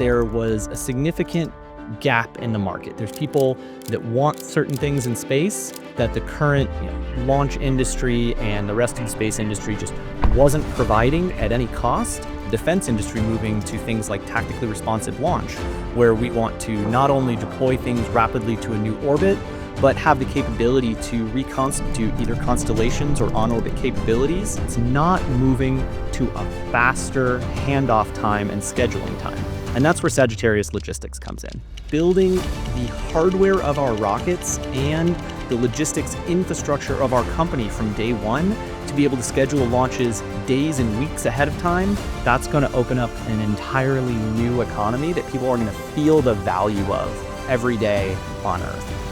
there was a significant gap in the market. There's people that want certain things in space that the current launch industry and the rest of the space industry just wasn't providing at any cost. Defense industry moving to things like tactically responsive launch, where we want to not only deploy things rapidly to a new orbit, but have the capability to reconstitute either constellations or on-orbit capabilities. It's not moving to a faster handoff time and scheduling time. And that's where Sagittarius Logistics comes in. Building the hardware of our rockets and the logistics infrastructure of our company from day one to be able to schedule launches days and weeks ahead of time, that's going to open up an entirely new economy that people are going to feel the value of every day on Earth.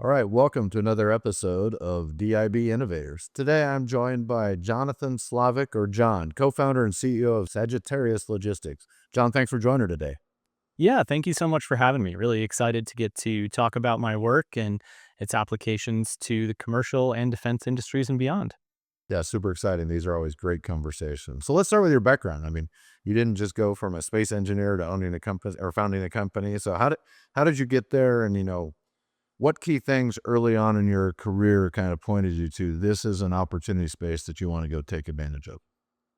All right, welcome to another episode of DIB Innovators. Today I'm joined by Jonathan Slavik, or John, co-founder and CEO of Sagittarius Logistics. John, thanks for joining today. Yeah, thank you so much for having me. Really excited to get to talk about my work and its applications to the commercial and defense industries and beyond. Yeah, super exciting. These are always great conversations. So let's start with your background. I mean, you didn't just go from a space engineer to owning a company or founding a company. So how did you get there? And what key things early on in your career kind of pointed you to this is an opportunity space that you want to go take advantage of?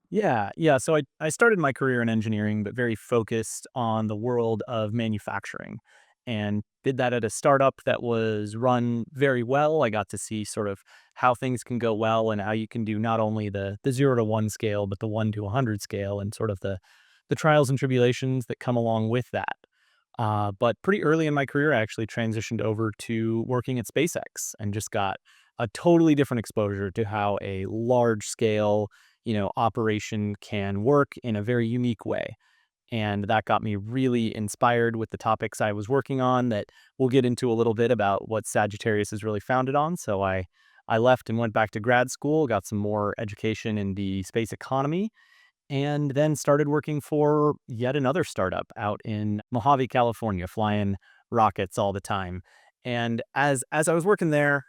Yeah. So I started my career in engineering, but very focused on the world of manufacturing and did that at a startup that was run very well. I got to see sort of how things can go well and how you can do not only the 0 to 1 scale, but the 1 to 100 scale and sort of the trials and tribulations that come along with that. But pretty early in my career, I actually transitioned over to working at SpaceX and just got a totally different exposure to how a large scale, operation can work in a very unique way. And that got me really inspired with the topics I was working on that we'll get into a little bit about what Sagittarius is really founded on. So I left and went back to grad school, got some more education in the space economy, and then started working for yet another startup out in Mojave, California, flying rockets all the time. And as I was working there,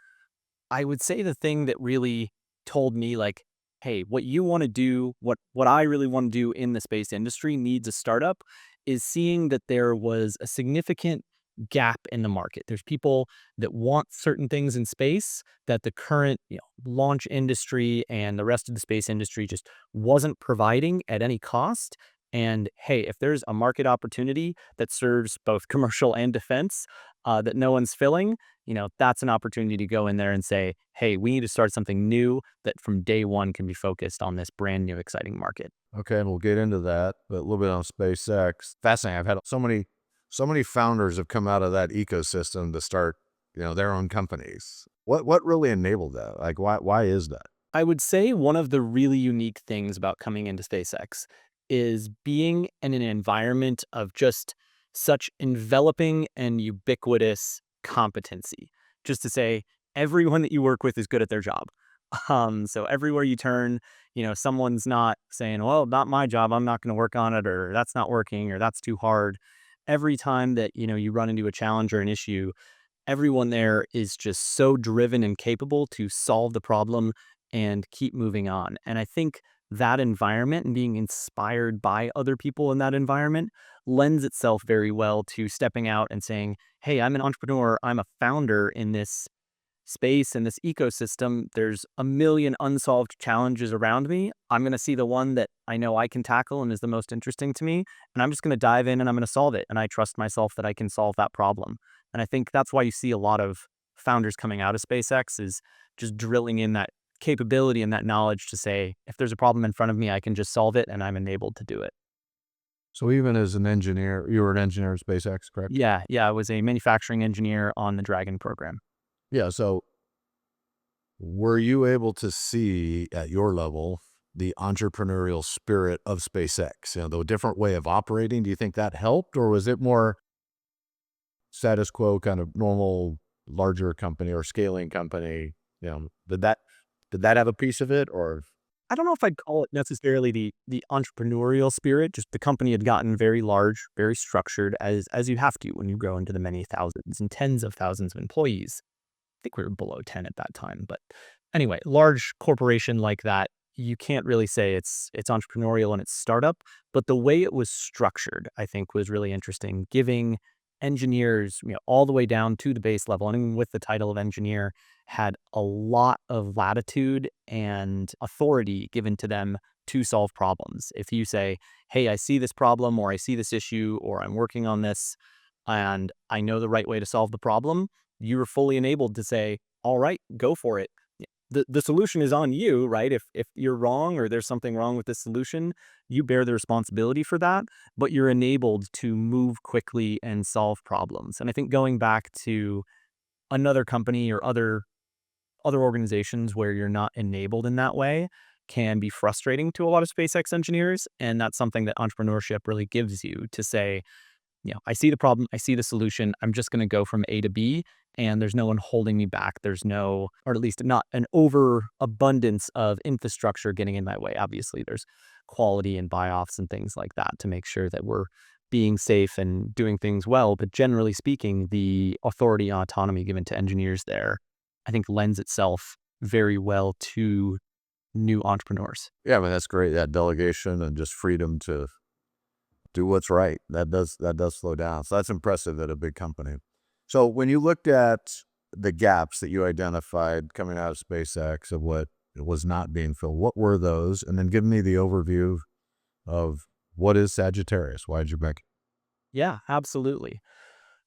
I would say the thing that really told me like, hey, what you want to do, what I really want to do in the space industry needs a startup, is seeing that there was a significant gap in the market. There's people that want certain things in space that the current launch industry and the rest of the space industry just wasn't providing at any cost. And hey, if there's a market opportunity that serves both commercial and defense that no one's filling, that's an opportunity to go in there and say, hey, we need to start something new that from day one can be focused on this brand new exciting market. Okay, and we'll get into that, but a little bit on SpaceX. Fascinating. I've had so many founders have come out of that ecosystem to start, their own companies. What really enabled that? Like, why is that? I would say one of the really unique things about coming into SpaceX is being in an environment of just such enveloping and ubiquitous competency. Just to say, everyone that you work with is good at their job. So everywhere you turn, someone's not saying, well, not my job, I'm not going to work on it, or that's not working, or that's too hard. Every time that, you run into a challenge or an issue, everyone there is just so driven and capable to solve the problem and keep moving on. And I think that environment and being inspired by other people in that environment lends itself very well to stepping out and saying, hey, I'm an entrepreneur, I'm a founder in this space and this ecosystem. There's a million unsolved challenges around me. I'm going to see the one that I know I can tackle and is the most interesting to me. And I'm just going to dive in and I'm going to solve it. And I trust myself that I can solve that problem. And I think that's why you see a lot of founders coming out of SpaceX is just drilling in that capability and that knowledge to say, if there's a problem in front of me, I can just solve it and I'm enabled to do it. So even as an engineer, you were an engineer at SpaceX, correct? Yeah. I was a manufacturing engineer on the Dragon program. Yeah. So were you able to see at your level the entrepreneurial spirit of SpaceX? The different way of operating. Do you think that helped, or was it more status quo, kind of normal, larger company or scaling company? Did that have a piece of it, or? I don't know if I'd call it necessarily the entrepreneurial spirit. Just the company had gotten very large, very structured, as you have to when you grow into the many thousands and tens of thousands of employees. I think we were below 10 at that time. But anyway, large corporation like that, you can't really say it's entrepreneurial and it's startup, but the way it was structured, I think, was really interesting, giving engineers, all the way down to the base level, and even with the title of engineer, had a lot of latitude and authority given to them to solve problems. If you say, "Hey, I see this problem, or I see this issue, or I'm working on this, and I know the right way to solve the problem," you are fully enabled to say, "All right, go for it." The solution is on you, right? If you're wrong or there's something wrong with the solution, you bear the responsibility for that, but you're enabled to move quickly and solve problems. And I think going back to another company or other organizations where you're not enabled in that way can be frustrating to a lot of SpaceX engineers, and that's something that entrepreneurship really gives you to say, I see the problem, I see the solution. I'm just going to go from A to B, and there's no one holding me back. There's no, or at least not an overabundance of infrastructure getting in my way. Obviously, there's quality and buy-offs and things like that to make sure that we're being safe and doing things well. But generally speaking, the authority and autonomy given to engineers there, I think, lends itself very well to new entrepreneurs. Yeah, I mean, that's great. That delegation and just freedom to do what's right. That does slow down. So that's impressive at a big company. So when you looked at the gaps that you identified coming out of SpaceX of what was not being filled, what were those? And then give me the overview of what is Sagittarius? Why did you make it? Yeah, absolutely.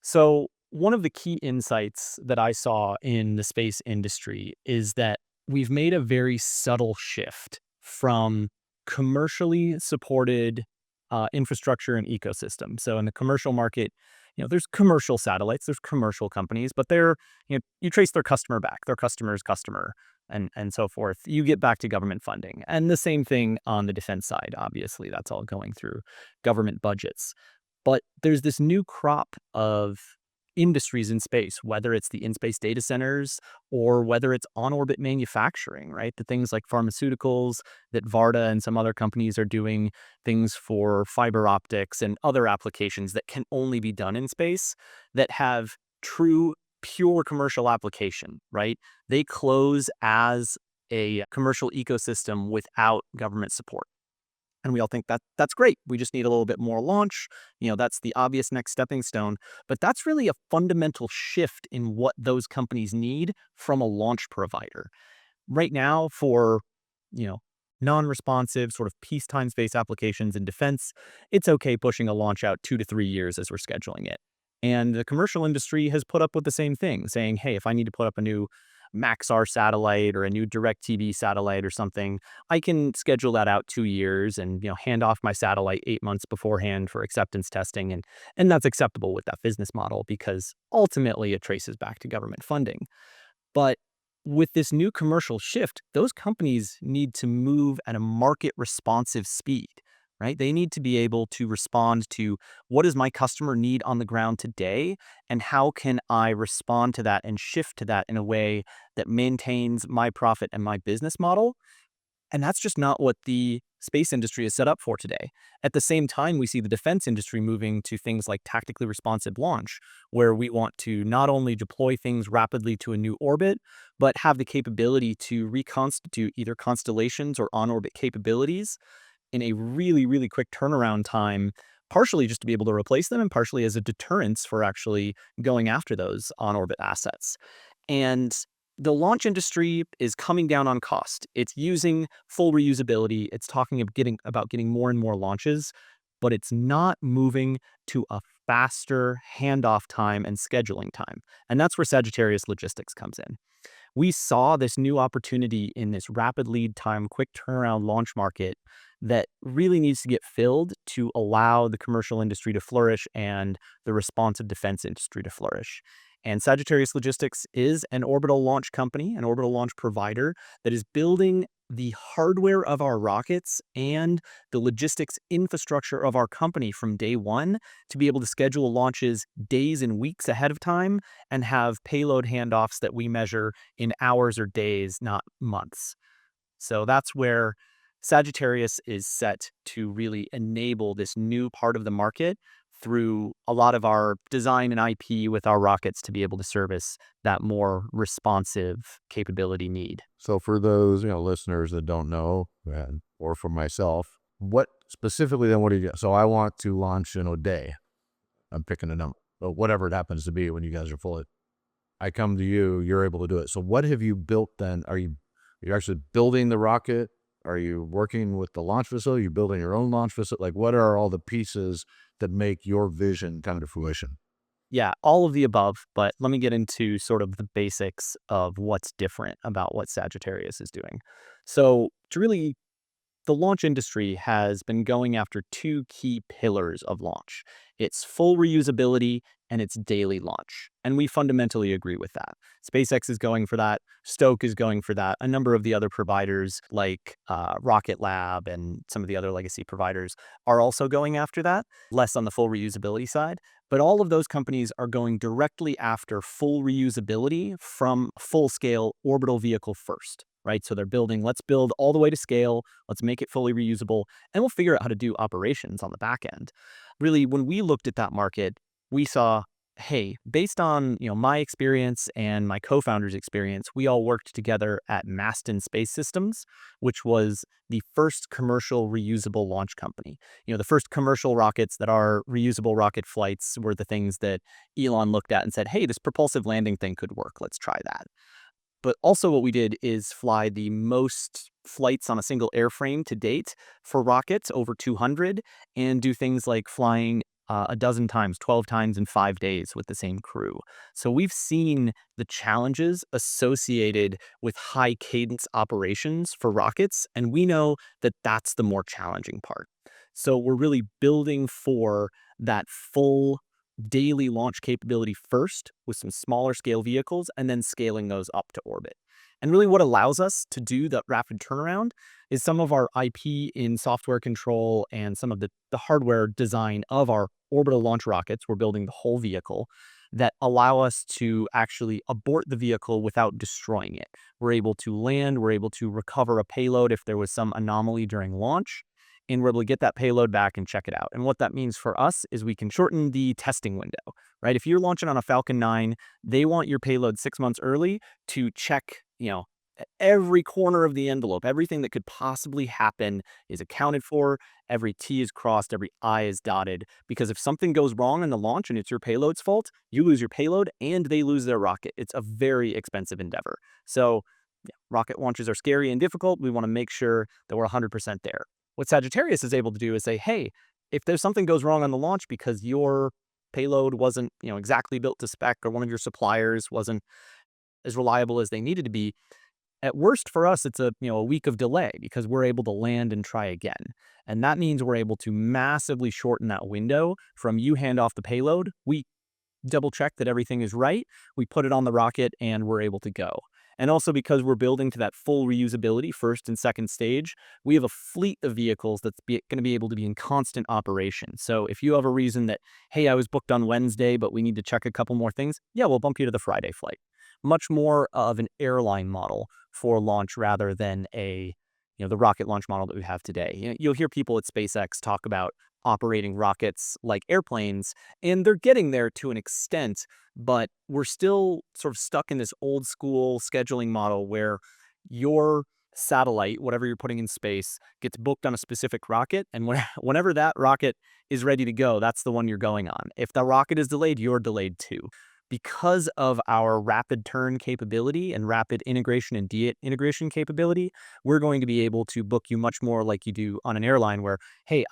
So, one of the key insights that I saw in the space industry is that we've made a very subtle shift from commercially supported infrastructure and ecosystem. So, in the commercial market, there's commercial satellites, there's commercial companies, but you trace their customer back, their customer's customer, and so forth. You get back to government funding, and the same thing on the defense side. Obviously, that's all going through government budgets. But there's this new crop of industries in space, whether it's the in-space data centers or whether it's on-orbit manufacturing, right? The things like pharmaceuticals that Varda and some other companies are doing, things for fiber optics and other applications that can only be done in space that have true, pure commercial application, right? They close as a commercial ecosystem without government support. And we all think that that's great. We just need a little bit more launch. That's the obvious next stepping stone. But that's really a fundamental shift in what those companies need from a launch provider. Right now, for, you know, non-responsive sort of peacetime space applications in defense, it's okay pushing a launch out 2 to 3 years as we're scheduling it. And the commercial industry has put up with the same thing, saying, hey, if I need to put up a new Maxar satellite or a new DirecTV satellite or something, I can schedule that out 2 years and hand off my satellite 8 months beforehand for acceptance testing, and that's acceptable with that business model because ultimately it traces back to government funding. But with this new commercial shift, those companies need to move at a market responsive speed, right? They need to be able to respond to what does my customer need on the ground today, and how can I respond to that and shift to that in a way that maintains my profit and my business model. And that's just not what the space industry is set up for today. At the same time, we see the defense industry moving to things like tactically responsive launch, where we want to not only deploy things rapidly to a new orbit, but have the capability to reconstitute either constellations or on orbit capabilities in a really, really quick turnaround time, partially just to be able to replace them and partially as a deterrence for actually going after those on orbit assets. And the launch industry is coming down on cost. It's using full reusability. It's talking about getting more and more launches, but it's not moving to a faster handoff time and scheduling time. And that's where Sagittarius Logistics comes in. We saw this new opportunity in this rapid lead time, quick turnaround launch market that really needs to get filled to allow the commercial industry to flourish and the responsive defense industry to flourish. And Sagittarius Logistics is an orbital launch company, an orbital launch provider that is building the hardware of our rockets and the logistics infrastructure of our company from day one to be able to schedule launches days and weeks ahead of time and have payload handoffs that we measure in hours or days, not months. So that's where Sagittarius is set to really enable this new part of the market through a lot of our design and IP with our rockets to be able to service that more responsive capability need. So for those listeners that don't know, or for myself, what specifically then what do you do? So I want to launch in a day. I'm picking a number, but whatever it happens to be when you guys are full. I come to you, you're able to do it. So what have you built then? You're actually building the rocket? Are you working with the launch facility? Are you building your own launch facility? Like, what are all the pieces that make your vision come to fruition? Yeah, all of the above, but let me get into sort of the basics of what's different about what Sagittarius is doing. So, to really the launch industry has been going after two key pillars of launch. It's full reusability and it's daily launch. And we fundamentally agree with that. SpaceX is going for that. Stoke is going for that. A number of the other providers like Rocket Lab and some of the other legacy providers are also going after that, less on the full reusability side. But all of those companies are going directly after full reusability from full scale orbital vehicle first, right? So they're building, let's build all the way to scale. Let's make it fully reusable, and we'll figure out how to do operations on the back end. Really, when we looked at that market, we saw, hey, based on my experience and my co-founder's experience, we all worked together at Maston Space Systems, which was the first commercial reusable launch company. The first commercial rockets that are reusable rocket flights were the things that Elon looked at and said, hey, this propulsive landing thing could work. Let's try that. But also what we did is fly the most flights on a single airframe to date for rockets, over 200, and do things like flying a dozen times, 12 times in 5 days with the same crew. So we've seen the challenges associated with high cadence operations for rockets, and we know that that's the more challenging part. So we're really building for that full daily launch capability first with some smaller scale vehicles and then scaling those up to orbit. And really what allows us to do that rapid turnaround is some of our IP in software control and some of the hardware design of our orbital launch rockets. We're building the whole vehicle that allow us to actually abort the vehicle without destroying it. We're able to land, we're able to recover a payload if there was some anomaly during launch, and we're able to get that payload back and check it out. And what that means for us is we can shorten the testing window, right? If you're launching on a Falcon 9, they want your payload 6 months early to check, every corner of the envelope. Everything that could possibly happen is accounted for. Every T is crossed, every I is dotted. Because if something goes wrong in the launch and it's your payload's fault, you lose your payload and they lose their rocket. It's a very expensive endeavor. So rocket launches are scary and difficult. We want to make sure that we're 100% there. What Sagittarius is able to do is say, hey, if there's something goes wrong on the launch because your payload wasn't, exactly built to spec, or one of your suppliers wasn't as reliable as they needed to be, at worst for us, it's a week of delay because we're able to land and try again. And that means we're able to massively shorten that window from you hand off the payload. We double check that everything is right. We put it on the rocket and we're able to go. And also because we're building to that full reusability first and second stage, we have a fleet of vehicles that's going to be able to be in constant operation. So if you have a reason that, hey, I was booked on Wednesday, but we need to check a couple more things, yeah, we'll bump you to the Friday flight. Much more of an airline model for launch rather than the rocket launch model that we have today. You'll hear people at SpaceX talk about operating rockets like airplanes, and they're getting there to an extent, but we're still sort of stuck in this old school scheduling model where your satellite, whatever you're putting in space, gets booked on a specific rocket, and whenever that rocket is ready to go, that's the one you're going on. If the rocket is delayed, you're delayed too. Because of our rapid turn capability and rapid integration and de-integration capability, we're going to be able to book you much more like you do on an airline where, hey,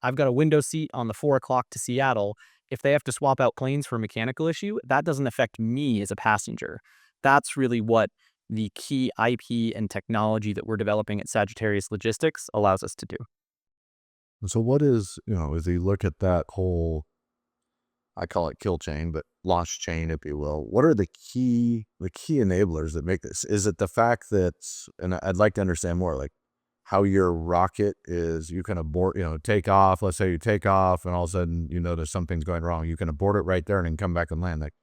I've got a window seat on the 4 o'clock to Seattle. If they have to swap out planes for a mechanical issue, that doesn't affect me as a passenger. That's really what the key IP and technology that we're developing at Sagittarius Logistics allows us to do. And so what is, as you look at that whole, I call it kill chain, but launch chain, if you will, what are the key enablers that make this? Is it the fact that, and I'd like to understand more, like how your rocket is, you can abort, take off, let's say you take off and all of a sudden you notice something's going wrong. You can abort it right there and then come back and land. Like,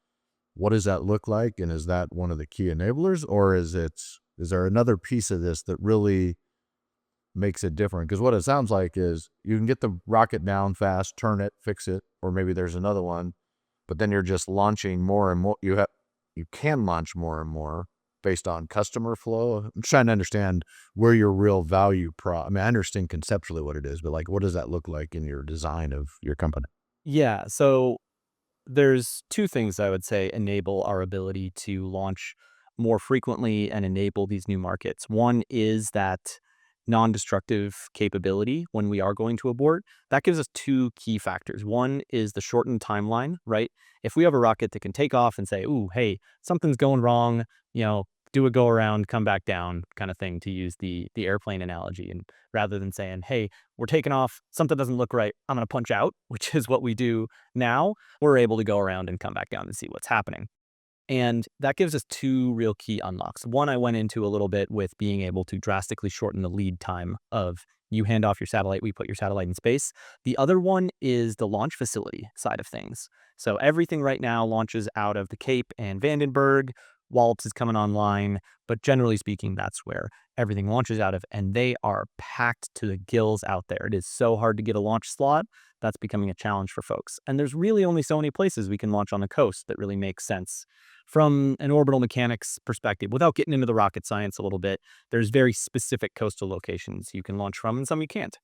what does that look like? And is that one of the key enablers, or is there another piece of this that really makes it different? Because what it sounds like is you can get the rocket down fast, turn it, fix it, or maybe there's another one, but then you're just launching more and more. You can launch more and more. based on customer flow? I'm trying to understand where your real value I mean, I understand conceptually what it is, but like, what does that look like in your design of your company? Yeah, so there's two things I would say enable our ability to launch more frequently and enable these new markets. One is that non-destructive capability when we are going to abort. That gives us two key factors. One is the shortened timeline, right? If we have a rocket that can take off and say, "Ooh, hey, something's going wrong," you know, do a go around, come back down kind of thing, to use the airplane analogy. And rather than saying, "Hey, we're taking off, something doesn't look right, I'm going to punch out," which is what we do now, we're able to go around and come back down and see what's happening. And that gives us two real key unlocks. One, I went into a little bit with being able to drastically shorten the lead time of you hand off your satellite, we put your satellite in space. The other one is the launch facility side of things. So everything right now launches out of the Cape and Vandenberg. Wallops is coming online, but generally speaking, that's where everything launches out of, and they are packed to the gills out there. It is so hard to get a launch slot. That's becoming a challenge for folks. And there's really only so many places we can launch on the coast that really makes sense from an orbital mechanics perspective. Without getting into the rocket science a little bit, there's very specific coastal locations you can launch from and some you can't.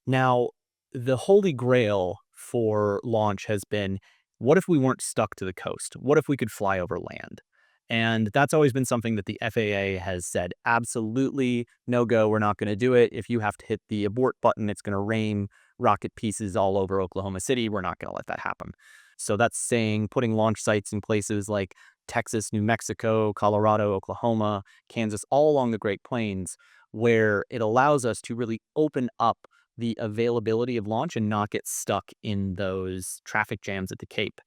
Now, the holy grail for launch has been, what if we weren't stuck to the coast? What if we could fly over land? And that's always been something that the FAA has said, absolutely no go, we're not going to do it. If you have to hit the abort button, it's going to rain rocket pieces all over Oklahoma City. We're not going to let that happen. So that's saying putting launch sites in places like Texas, New Mexico, Colorado, Oklahoma, Kansas, all along the Great Plains, where it allows us to really open up the availability of launch and not get stuck in those traffic jams at the Cape.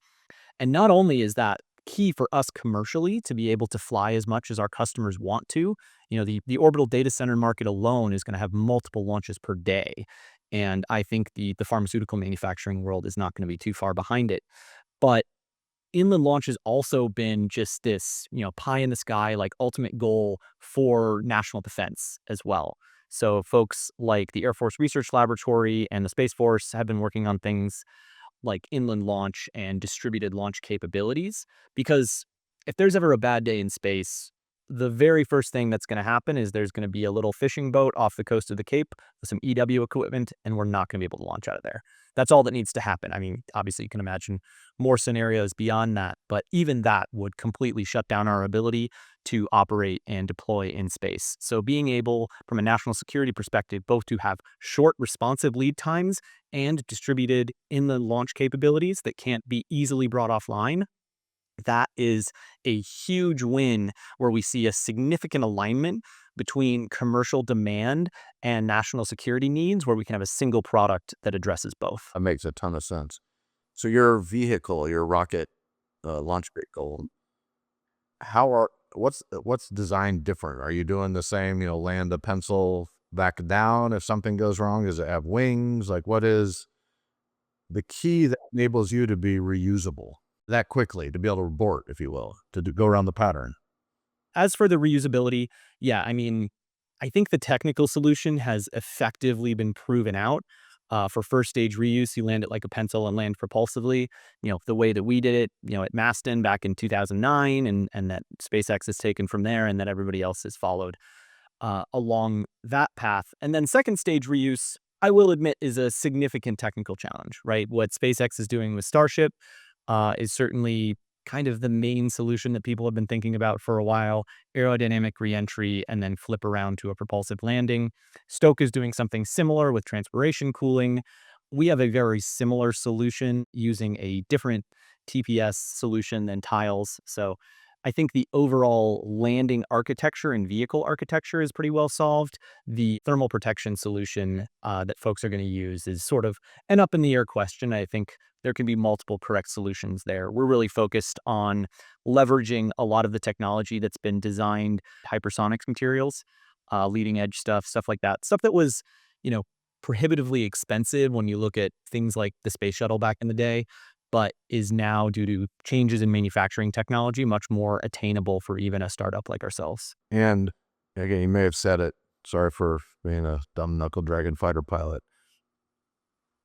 And not only is that key for us commercially to be able to fly as much as our customers want to, the orbital data center market alone is going to have multiple launches per day. And I think the pharmaceutical manufacturing world is not going to be too far behind it. But inland launch has also been just this, pie in the sky, like ultimate goal for national defense as well. So folks like the Air Force Research Laboratory and the Space Force have been working on things like inland launch and distributed launch capabilities. Because if there's ever a bad day in space, the very first thing that's going to happen is there's going to be a little fishing boat off the coast of the Cape with some EW equipment, and we're not going to be able to launch out of there. That's all that needs to happen. I mean, obviously, you can imagine more scenarios beyond that, but even that would completely shut down our ability to operate and deploy in space. So, being able, from a national security perspective, both to have short responsive lead times and distributed inland launch capabilities that can't be easily brought offline, that is a huge win where we see a significant alignment between commercial demand and national security needs, where we can have a single product that addresses both. That makes a ton of sense. So your vehicle, your rocket launch vehicle, what's designed different? Are you doing the same, land a pencil back down if something goes wrong? Does it have wings? Like, what is the key that enables you to be reusable that quickly, to be able to abort, if you will, go around the pattern? As for the reusability, yeah, I mean, I think the technical solution has effectively been proven out. For first stage reuse, you land it like a pencil and land propulsively. The way that we did it, at Maston back in 2009, and that SpaceX has taken from there, and that everybody else has followed along that path. And then second stage reuse, I will admit, is a significant technical challenge, right? What SpaceX is doing with Starship is certainly kind of the main solution that people have been thinking about for a while: aerodynamic reentry and then flip around to a propulsive landing. Stoke is doing something similar with transpiration cooling. We have a very similar solution using a different TPS solution than tiles. So I think the overall landing architecture and vehicle architecture is pretty well solved. The thermal protection solution that folks are going to use is sort of an up in the air question. I think there can be multiple correct solutions there. We're really focused on leveraging a lot of the technology that's been designed, hypersonics materials, leading edge stuff like that. Stuff that was, you know, prohibitively expensive when you look at things like the space shuttle back in the day, but is now, due to changes in manufacturing technology, much more attainable for even a startup like ourselves. And again, you may have said it. Sorry for being a dumb knuckle dragon fighter pilot.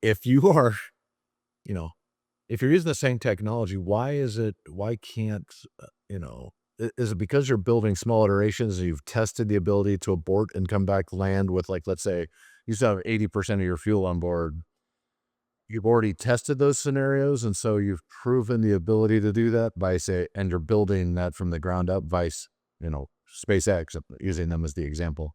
If you are, you know, if you're using the same technology, why can't, uh, you know, Is it because you're building small iterations and you've tested the ability to abort and come back land with, like, let's say you still have 80% of your fuel on board. You've already tested those scenarios, and so you've proven the ability to do that by, say, and you're building that from the ground up, vice, SpaceX, using them as the example.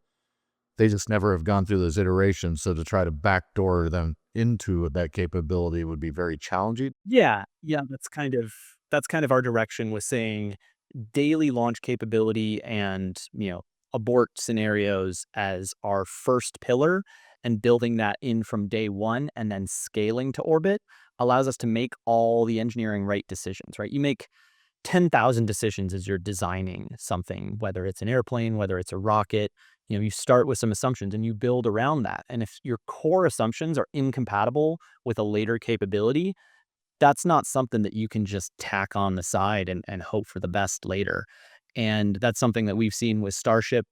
They just never have gone through those iterations, so to try to backdoor them into that capability would be very challenging. Yeah, yeah, that's kind of our direction, was saying daily launch capability and, abort scenarios as our first pillar, and building that in from day one and then scaling to orbit allows us to make all the engineering right decisions, right? You make 10,000 decisions as you're designing something, whether it's an airplane, whether it's a rocket. You start with some assumptions and you build around that. And if your core assumptions are incompatible with a later capability, that's not something that you can just tack on the side and hope for the best later. And that's something that we've seen with Starship.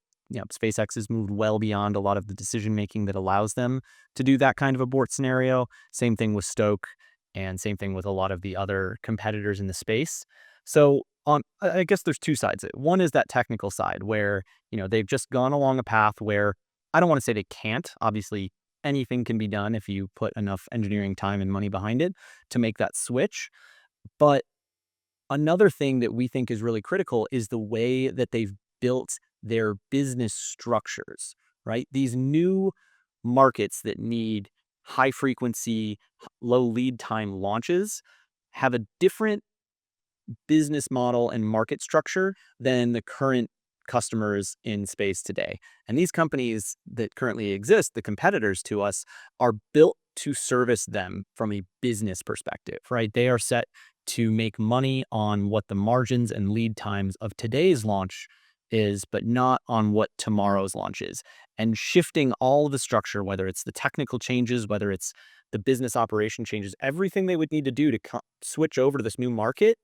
SpaceX has moved well beyond a lot of the decision making that allows them to do that kind of abort scenario. Same thing with Stoke, and same thing with a lot of the other competitors in the space. So I guess there's two sides. One is that technical side where, they've just gone along a path where I don't want to say they can't. Obviously, anything can be done if you put enough engineering time and money behind it to make that switch. But another thing that we think is really critical is the way that they've built their business structures, right? These new markets that need high frequency, low lead time launches have a different business model and market structure than the current customers in space today. And these companies that currently exist, the competitors to us, are built to service them from a business perspective, right? They are set to make money on what the margins and lead times of today's launch is, but not on what tomorrow's launch is. And shifting all the structure, whether it's the technical changes, whether it's the business operation changes, everything they would need to do to switch over to this new market,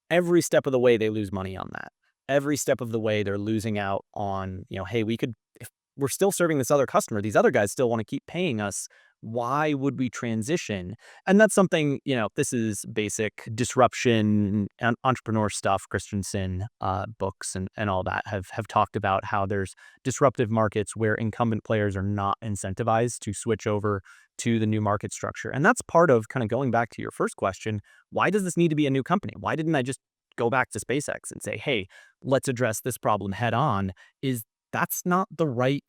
every step of the way, they lose money on that. Every step of the way, they're losing out on, hey, if we're still serving this other customer, these other guys still want to keep paying us. Why would we transition? And that's something, this is basic disruption and entrepreneur stuff. Christensen books and all that have talked about how there's disruptive markets where incumbent players are not incentivized to switch over to the new market structure. And that's part of kind of going back to your first question. Why does this need to be a new company? Why didn't I just go back to SpaceX and say, hey, let's address this problem head on? That's not the right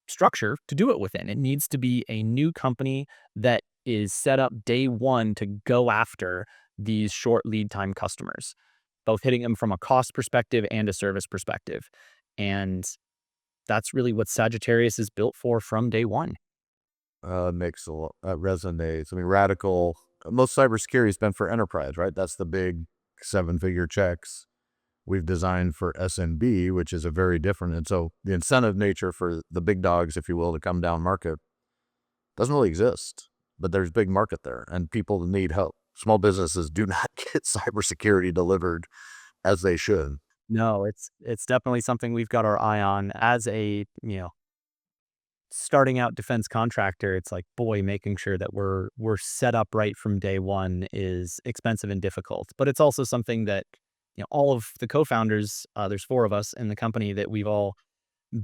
structure to do it within. It needs to be a new company that is set up day one to go after these short lead time customers, both hitting them from a cost perspective and a service perspective. And that's really what Sagittarius is built for from day one. Makes a lot, resonates. I mean, radical. Most cybersecurity has been for enterprise, right? That's the big seven-figure checks. We've designed for SMB, which is a very different. And so the incentive nature for the big dogs, if you will, to come down market doesn't really exist. But there's big market there, and people need help. Small businesses do not get cybersecurity delivered as they should. No, it's definitely something we've got our eye on as a, starting out defense contractor. It's like, boy, making sure that we're set up right from day one is expensive and difficult. But it's also something that, all of the co-founders, there's four of us in the company, that we've all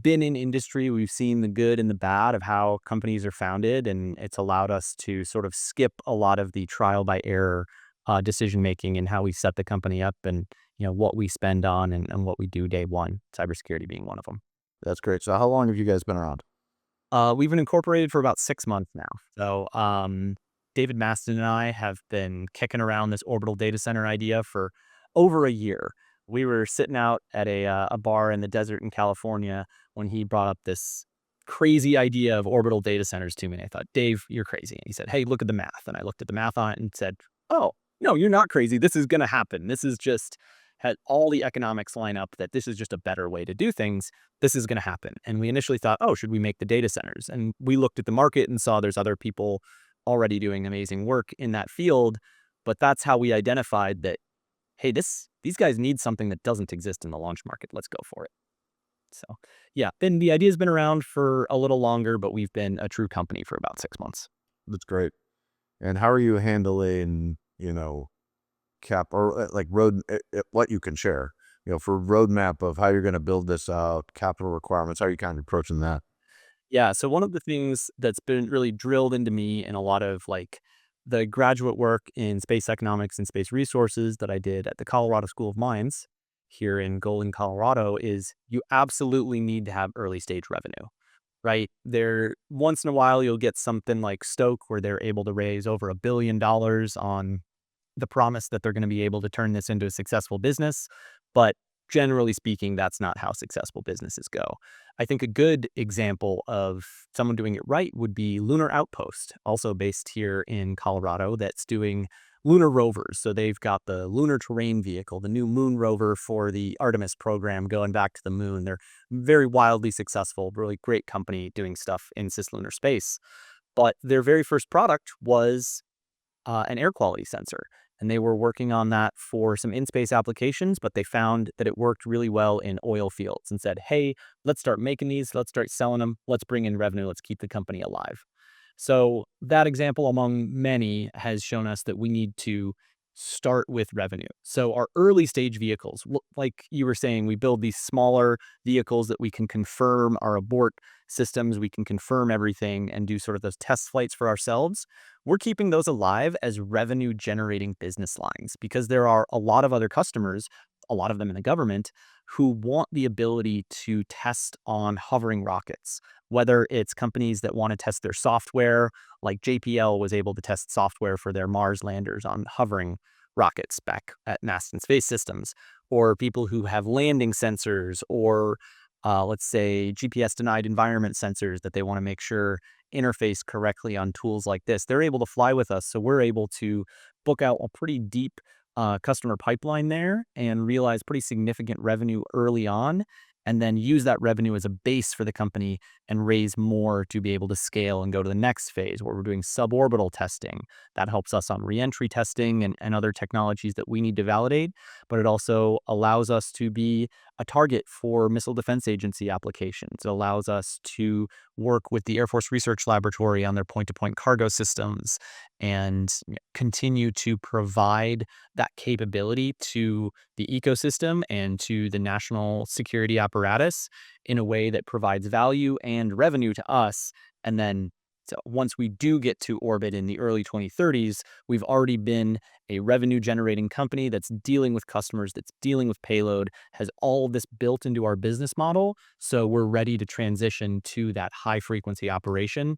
been in industry. We've seen the good and the bad of how companies are founded, and it's allowed us to sort of skip a lot of the trial by error decision making and how we set the company up, and what we spend on, and what we do day one, cybersecurity being one of them. That's great. So how long have you guys been around? We've been incorporated for about 6 months now. So David Maston and I have been kicking around this orbital data center idea for over a year. We were sitting out at a bar in the desert in California when he brought up this crazy idea of orbital data centers to me. And I thought, Dave, you're crazy. And he said, hey, look at the math. And I looked at the math on it and said, oh, no, you're not crazy. This is going to happen. This is just had all the economics line up that this is just a better way to do things. This is going to happen. And we initially thought, oh, should we make the data centers? And we looked at the market and saw there's other people already doing amazing work in that field. But that's how we identified that, hey, these guys need something that doesn't exist in the launch market. Let's go for it. So yeah, then the idea's been around for a little longer, but we've been a true company for about 6 months. That's great. And how are you handling, cap or like road, what you can share? for roadmap of how you're going to build this out, capital requirements, how are you kind of approaching that? Yeah, so one of the things that's been really drilled into me in a lot of like the graduate work in space economics and space resources that I did at the Colorado School of Mines here in Golden, Colorado is you absolutely need to have early stage revenue, right? There once in a while you'll get something like Stoke where they're able to raise over $1 billion on the promise that they're going to be able to turn this into a successful business. But generally speaking, that's not how successful businesses go. I think a good example of someone doing it right would be Lunar Outpost, also based here in Colorado, that's doing lunar rovers. So they've got the Lunar Terrain Vehicle, the new moon rover for the Artemis program going back to the moon. They're very wildly successful, really great company doing stuff in cislunar space. But their very first product was an air quality sensor. And they were working on that for some in-space applications, but they found that it worked really well in oil fields and said, hey, let's start making these, let's start selling them, let's bring in revenue, let's keep the company alive. So that example among many has shown us that we need to start with revenue. So our early stage vehicles, like you were saying, we build these smaller vehicles that we can confirm our abort systems, we can confirm everything and do sort of those test flights for ourselves. We're keeping those alive as revenue generating business lines because there are a lot of other customers, a lot of them in the government, who want the ability to test on hovering rockets, whether it's companies that want to test their software, like JPL was able to test software for their Mars landers on hovering rockets back at NASA and Space Systems, or people who have landing sensors, or let's say GPS denied environment sensors that they want to make sure interface correctly on tools like this. They're able to fly with us, so we're able to book out a pretty deep customer pipeline there and realize pretty significant revenue early on, and then use that revenue as a base for the company and raise more to be able to scale and go to the next phase where we're doing suborbital testing. That helps us on reentry testing and other technologies that we need to validate, but it also allows us to be a target for Missile Defense Agency applications. It allows us to work with the Air Force Research Laboratory on their point-to-point cargo systems and continue to provide that capability to the ecosystem and to the national security apparatus in a way that provides value and revenue to us. And then so once we do get to orbit in the early 2030s, we've already been a revenue generating company that's dealing with customers, that's dealing with payload, has all of this built into our business model. So we're ready to transition to that high frequency operation.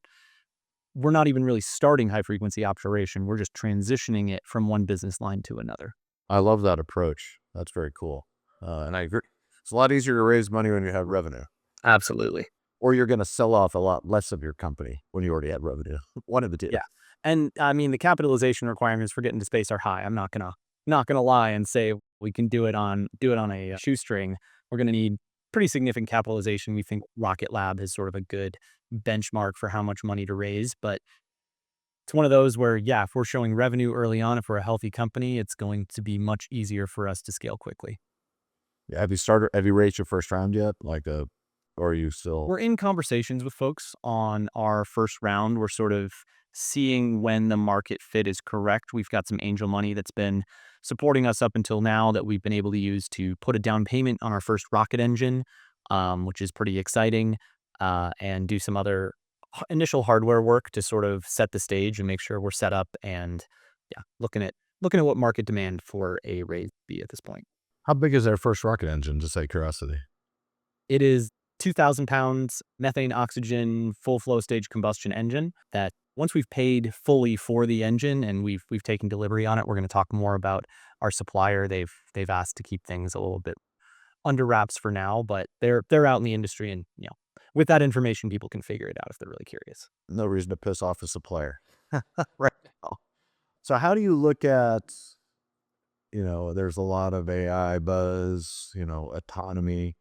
We're not even really starting high frequency operation. We're just transitioning it from one business line to another. I love that approach. That's very cool. And I agree. It's a lot easier to raise money when you have revenue, Absolutely. or you're going to sell off a lot less of your company when you already have revenue. One of the two. Yeah. And I mean, the capitalization requirements for getting to space are high. I'm not gonna lie and say we can do it on a shoestring. We're gonna need pretty significant capitalization. We think Rocket Lab is sort of a good benchmark for how much money to raise, but it's one of those where, yeah, if we're showing revenue early on, if we're a healthy company, it's going to be much easier for us to scale quickly. Yeah, have you raised your first round yet? Or are you still? We're in conversations with folks on our first round. We're sort of seeing when the market fit is correct. We've got some angel money that's been supporting us up until now that we've been able to use to put a down payment on our first rocket engine, which is pretty exciting, and do some other initial hardware work to sort of set the stage and make sure we're set up. And yeah, looking at what market demand for a raise be at this point. How big is their first rocket engine? Just out of curiosity. It is 2,000 pounds methane oxygen full flow stage combustion engine that once we've paid fully for the engine and we've taken delivery on it, we're going to talk more about our supplier. They've asked to keep things a little bit under wraps for now, but they're out in the industry and with that information people can figure it out if they're really curious. No reason to piss off a supplier right now. So how do you look at, there's a lot of AI buzz, autonomy.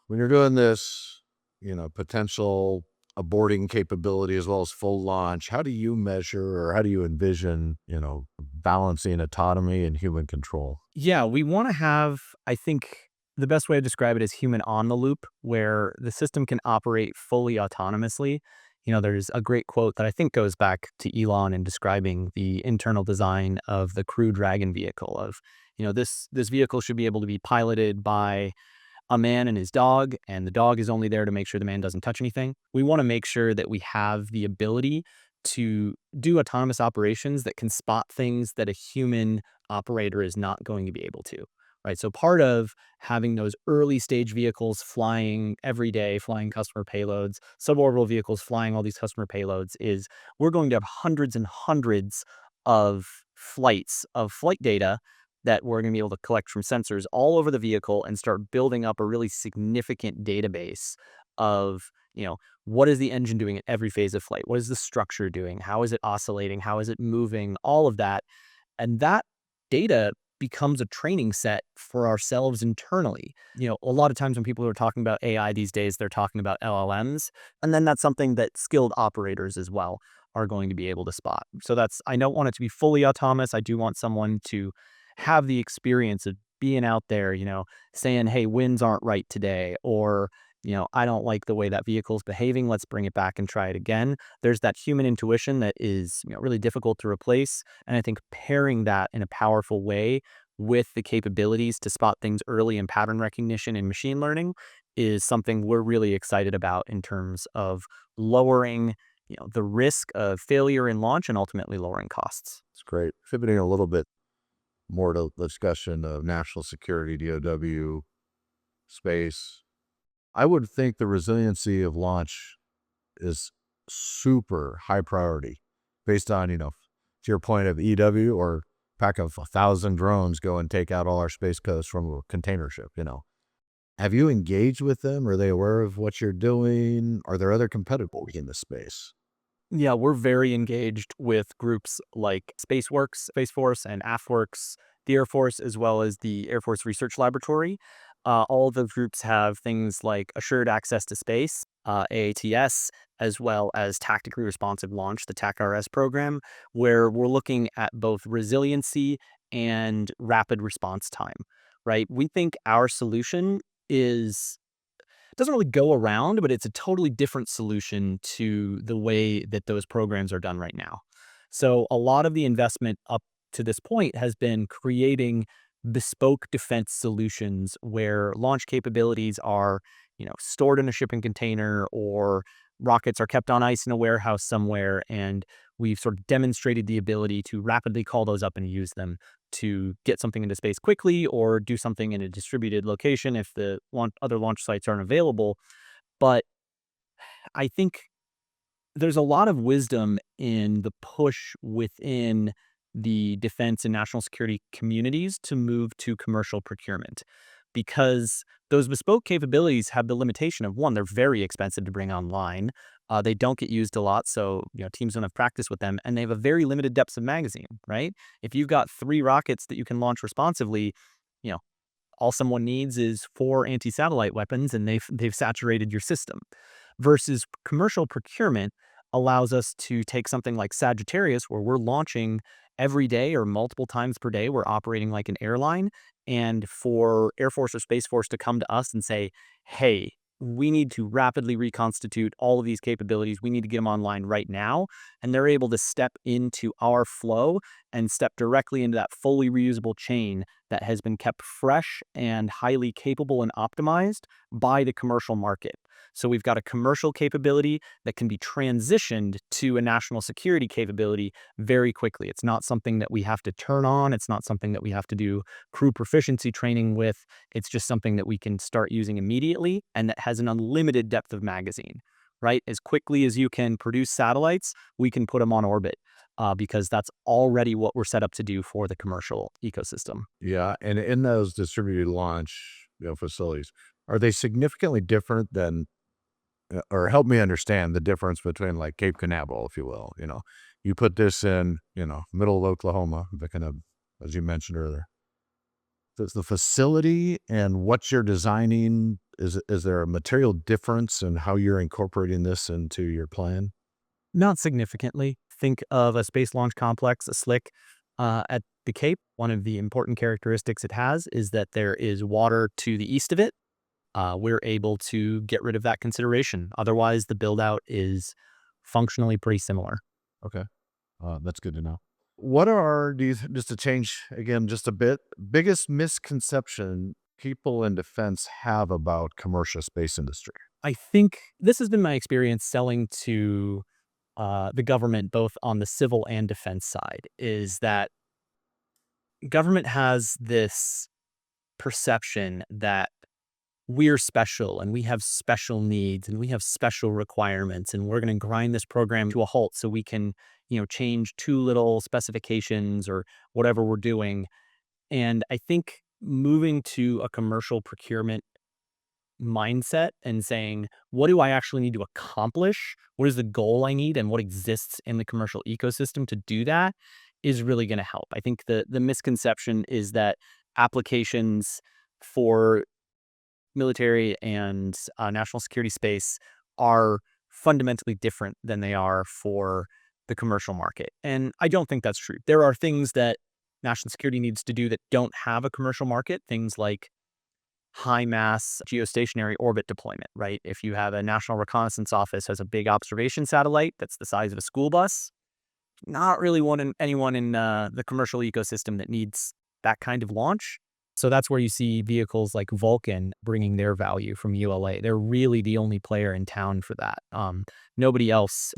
When you're doing this, potential aborting capability as well as full launch, how do you measure or how do you envision, balancing autonomy and human control? Yeah, we want to have, I think the best way to describe it is human on the loop, where the system can operate fully autonomously. There's a great quote that I think goes back to Elon in describing the internal design of the Crew Dragon vehicle of, this vehicle should be able to be piloted by a man and his dog, and the dog is only there to make sure the man doesn't touch anything. We want to make sure that we have the ability to do autonomous operations that can spot things that a human operator is not going to be able to. Right. So part of having those early stage vehicles flying every day, flying customer payloads, suborbital vehicles flying all these customer payloads is we're going to have hundreds and hundreds of flights of flight data that we're going to be able to collect from sensors all over the vehicle and start building up a really significant database of, what is the engine doing at every phase of flight? What is the structure doing? How is it oscillating? How is it moving? All of that. And that data becomes a training set for ourselves internally. A lot of times when people are talking about AI these days, they're talking about LLMs. And then that's something that skilled operators as well are going to be able to spot. So I don't want it to be fully autonomous. I do want someone to have the experience of being out there, saying, hey, winds aren't right today, or, I don't like the way that vehicle's behaving. Let's bring it back and try it again. There's that human intuition that is, really difficult to replace. And I think pairing that in a powerful way with the capabilities to spot things early in pattern recognition and machine learning is something we're really excited about in terms of lowering, the risk of failure in launch and ultimately lowering costs. It's great. Pivoting a little bit more to the discussion of national security, DoW, space. I would think the resiliency of launch is super high priority based on, to your point of EW or pack of 1,000 drones go and take out all our space coast from a container ship. Have you engaged with them? Are they aware of what you're doing? Are there other competitors in the space? Yeah, we're very engaged with groups like SpaceWorks, Space Force, and AFWorks, the Air Force, as well as the Air Force Research Laboratory. All of those groups have things like Assured Access to Space, AATS, as well as Tactically Responsive Launch, the TACRS program, where we're looking at both resiliency and rapid response time, right? We think our solution is doesn't really go around, but it's a totally different solution to the way that those programs are done right now. So a lot of the investment up to this point has been creating bespoke defense solutions where launch capabilities are, stored in a shipping container or rockets are kept on ice in a warehouse somewhere. And we've sort of demonstrated the ability to rapidly call those up and use them to get something into space quickly or do something in a distributed location if the other launch sites aren't available. But I think there's a lot of wisdom in the push within the defense and national security communities to move to commercial procurement because those bespoke capabilities have the limitation of one, they're very expensive to bring online. They don't get used a lot, so teams don't have practice with them, and they have a very limited depth of magazine. Right? If you've got 3 rockets that you can launch responsively, you know all someone needs is 4 anti-satellite weapons, and they've saturated your system versus commercial procurement allows us to take something like Sagittarius, where we're launching every day or multiple times per day. We're operating like an airline. And for Air Force or Space Force to come to us and say, hey, we need to rapidly reconstitute all of these capabilities. We need to get them online right now. And they're able to step into our flow and step directly into that fully reusable chain that has been kept fresh and highly capable and optimized by the commercial market. So we've got a commercial capability that can be transitioned to a national security capability very quickly. It's not something that we have to turn on. It's not something that we have to do crew proficiency training with. It's just something that we can start using immediately and that has an unlimited depth of magazine, right? As quickly as you can produce satellites, we can put them on orbit because that's already what we're set up to do for the commercial ecosystem. Yeah, and in those distributed launch, facilities, are they significantly different than, or help me understand the difference between like Cape Canaveral, if you will? You put this in, middle of Oklahoma, the kind of, as you mentioned earlier. Does the facility and what you're designing, is there a material difference in how you're incorporating this into your plan? Not significantly. Think of a space launch complex, a slick at the Cape. One of the important characteristics it has is that there is water to the east of it. We're able to get rid of that consideration. Otherwise, the build out is functionally pretty similar. Okay. That's good to know. What are, just to change again just a bit, biggest misconception people in defense have about commercial space industry? I think this has been my experience selling to the government, both on the civil and defense side, is that government has this perception that we're special and we have special needs and we have special requirements and we're going to grind this program to a halt so we can, change two little specifications or whatever we're doing. And I think moving to a commercial procurement mindset and saying, what do I actually need to accomplish? What is the goal I need and what exists in the commercial ecosystem to do that is really going to help. I think the misconception is that applications for military and national security space are fundamentally different than they are for the commercial market. And I don't think that's true. There are things that national security needs to do that don't have a commercial market, things like high mass geostationary orbit deployment, right? If you have a National Reconnaissance Office has a big observation satellite that's the size of a school bus, not really anyone in the commercial ecosystem that needs that kind of launch. So that's where you see vehicles like Vulcan bringing their value from ULA. They're really the only player in town for that. Nobody else,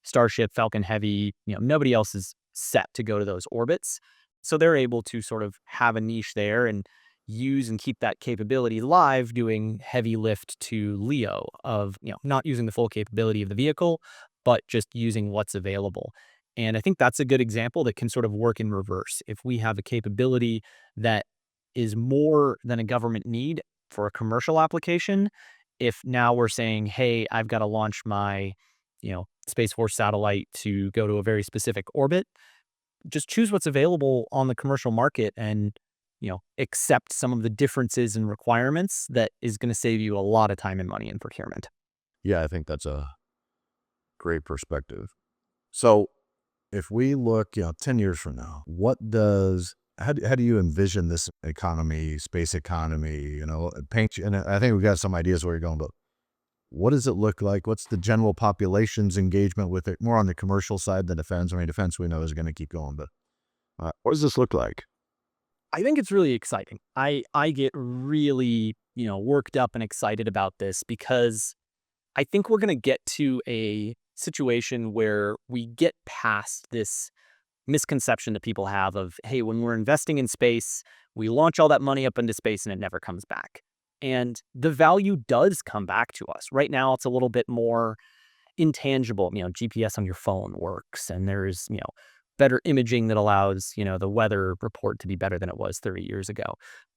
Starship, Falcon Heavy, nobody else is set to go to those orbits. So they're able to sort of have a niche there and use and keep that capability live doing heavy lift to LEO of, not using the full capability of the vehicle, but just using what's available. And I think that's a good example that can sort of work in reverse. If we have a capability that is more than a government need for a commercial application, if now we're saying, hey, I've got to launch my, Space Force satellite to go to a very specific orbit, just choose what's available on the commercial market and, accept some of the differences and requirements that is going to save you a lot of time and money in procurement. Yeah, I think that's a great perspective. So if we look, 10 years from now, how do you envision this economy, space economy, paint you, and I think we've got some ideas where you're going, but what does it look like? What's the general population's engagement with it? More on the commercial side than defense. I mean, defense we know is going to keep going, but what does this look like? I think it's really exciting. I get really, worked up and excited about this because I think we're going to get to a situation where we get past this misconception that people have of, hey, when we're investing in space, we launch all that money up into space and it never comes back. And the value does come back to us. Right now, it's a little bit more intangible. GPS on your phone works, and there's, better imaging that allows, the weather report to be better than it was 30 years ago.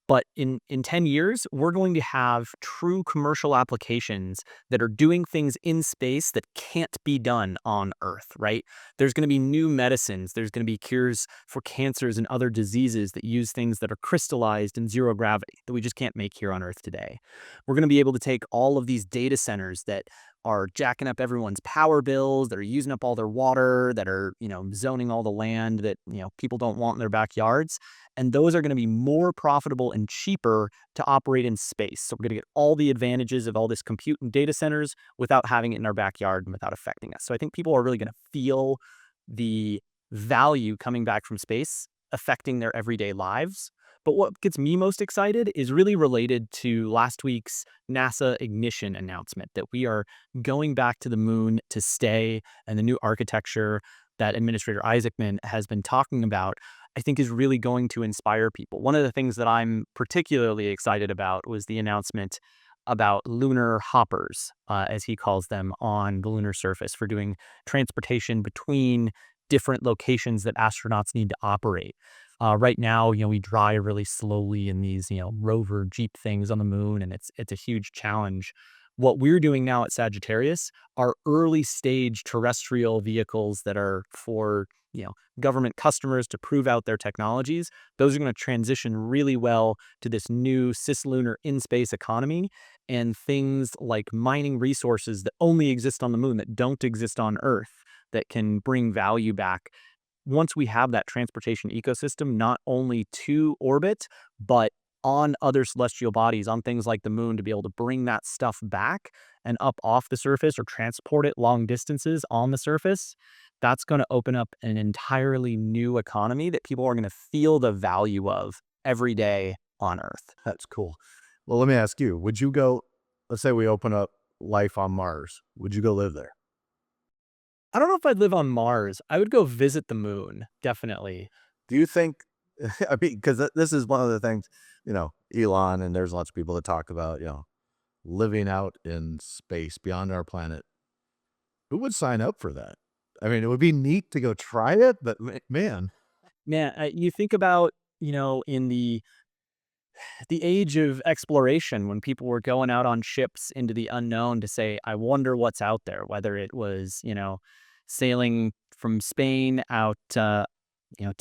But in 10 years, we're going to have true commercial applications that are doing things in space that can't be done on Earth, right? There's going to be new medicines. There's going to be cures for cancers and other diseases that use things that are crystallized in zero gravity that we just can't make here on Earth today. We're going to be able to take all of these data centers that are jacking up everyone's power bills, that are using up all their water, that are, zoning all the land that, people don't want in their backyards. And those are going to be more profitable and cheaper to operate in space. So we're going to get all the advantages of all this compute and data centers without having it in our backyard and without affecting us. So I think people are really going to feel the value coming back from space affecting their everyday lives. But what gets me most excited is really related to last week's NASA ignition announcement that we are going back to the moon to stay, and the new architecture that Administrator Isaacman has been talking about, I think is really going to inspire people. One of the things that I'm particularly excited about was the announcement about lunar hoppers, as he calls them, on the lunar surface for doing transportation between different locations that astronauts need to operate. Right now, we drive really slowly in these, rover Jeep things on the moon, and it's a huge challenge. What we're doing now at Sagittarius are early stage terrestrial vehicles that are for, government customers to prove out their technologies. Those are going to transition really well to this new cislunar in-space economy, and things like mining resources that only exist on the moon that don't exist on Earth that can bring value back once we have that transportation ecosystem, not only to orbit, but on other celestial bodies, on things like the moon, to be able to bring that stuff back and up off the surface or transport it long distances on the surface, that's going to open up an entirely new economy that people are going to feel the value of every day on Earth. That's cool. Well, let me ask you, would you go, let's say we open up life on Mars, would you go live there? I don't know if I'd live on Mars. I would go visit the moon, definitely. Do you think, I mean, because this is one of the things, Elon, and there's lots of people that talk about, living out in space beyond our planet. Who would sign up for that? I mean, it would be neat to go try it, but man, Man, you think about, in the age of exploration when people were going out on ships into the unknown to say, I wonder what's out there, whether it was, sailing from Spain out, to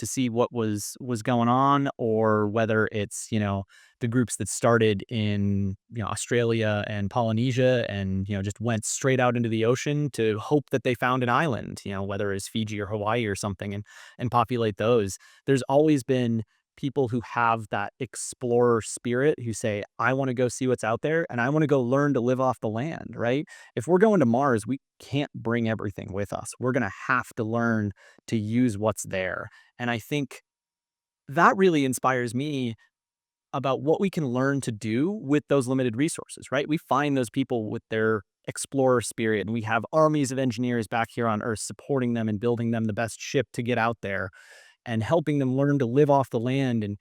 see what was going on, or whether it's, the groups that started in, Australia and Polynesia and, just went straight out into the ocean to hope that they found an island, whether it's Fiji or Hawaii or something, and populate those. There's always been people who have that explorer spirit who say, I want to go see what's out there and I want to go learn to live off the land, right? If we're going to Mars, we can't bring everything with us. We're going to have to learn to use what's there. And I think that really inspires me about what we can learn to do with those limited resources, right? We find those people with their explorer spirit, and we have armies of engineers back here on Earth supporting them and building them the best ship to get out there and helping them learn to live off the land. And,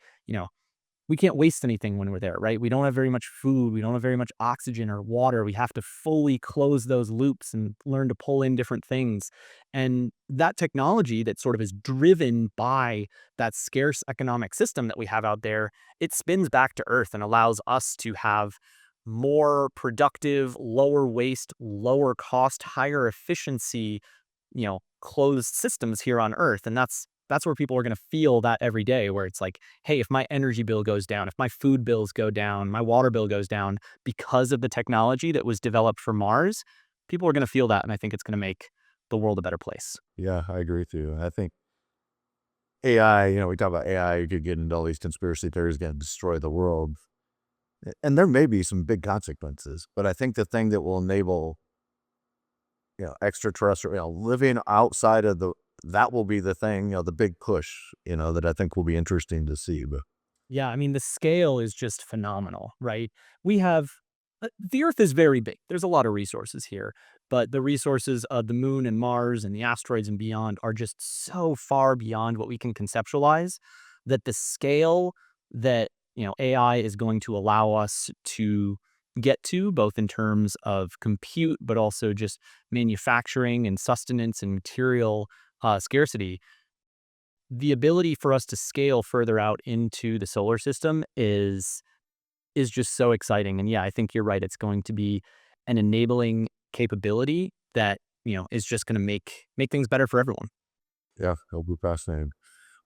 we can't waste anything when we're there, right? We don't have very much food. We don't have very much oxygen or water. We have to fully close those loops and learn to pull in different things. And that technology that sort of is driven by that scarce economic system that we have out there, it spins back to Earth and allows us to have more productive, lower waste, lower cost, higher efficiency, closed systems here on Earth. And that's where people are going to feel that every day, where it's like, hey, if my energy bill goes down, if my food bills go down, my water bill goes down because of the technology that was developed for Mars, people are going to feel that. And I think it's going to make the world a better place. yeah, I agree with you. I think AI, we talk about AI, you could get into all these conspiracy theories going to destroy the world. And there may be some big consequences, but I think the thing that will enable, extraterrestrial, living outside of that will be the thing, the big push, that I think will be interesting to see. But Yeah, I mean, the scale is just phenomenal, right? We have the Earth is very big. There's a lot of resources here, but the resources of the moon and Mars and the asteroids and beyond are just so far beyond what we can conceptualize that the scale that, AI is going to allow us to get to, both in terms of compute, but also just manufacturing and sustenance and material scarcity, the ability for us to scale further out into the solar system is just so exciting. And yeah, I think you're right. It's going to be an enabling capability that, is just going to make things better for everyone. yeah, it'll be fascinating.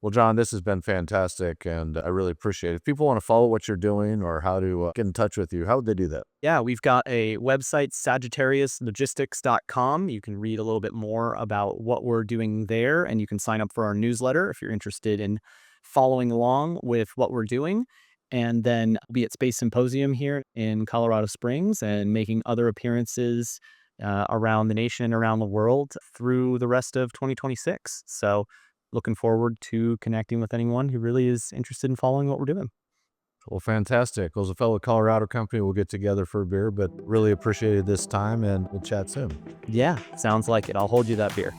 Well, John, this has been fantastic, and I really appreciate it. If people want to follow what you're doing or how to get in touch with you, how would they do that? Yeah, we've got a website, sagittariuslogistics.com. You can read a little bit more about what we're doing there, and you can sign up for our newsletter if you're interested in following along with what we're doing. And then I'll be at Space Symposium here in Colorado Springs and making other appearances around the nation and around the world through the rest of 2026. So looking forward to connecting with anyone who really is interested in following what we're doing. Well, fantastic. Well, as a fellow Colorado company, we'll get together for a beer, but really appreciated this time, and we'll chat soon. Yeah, sounds like it. I'll hold you that beer.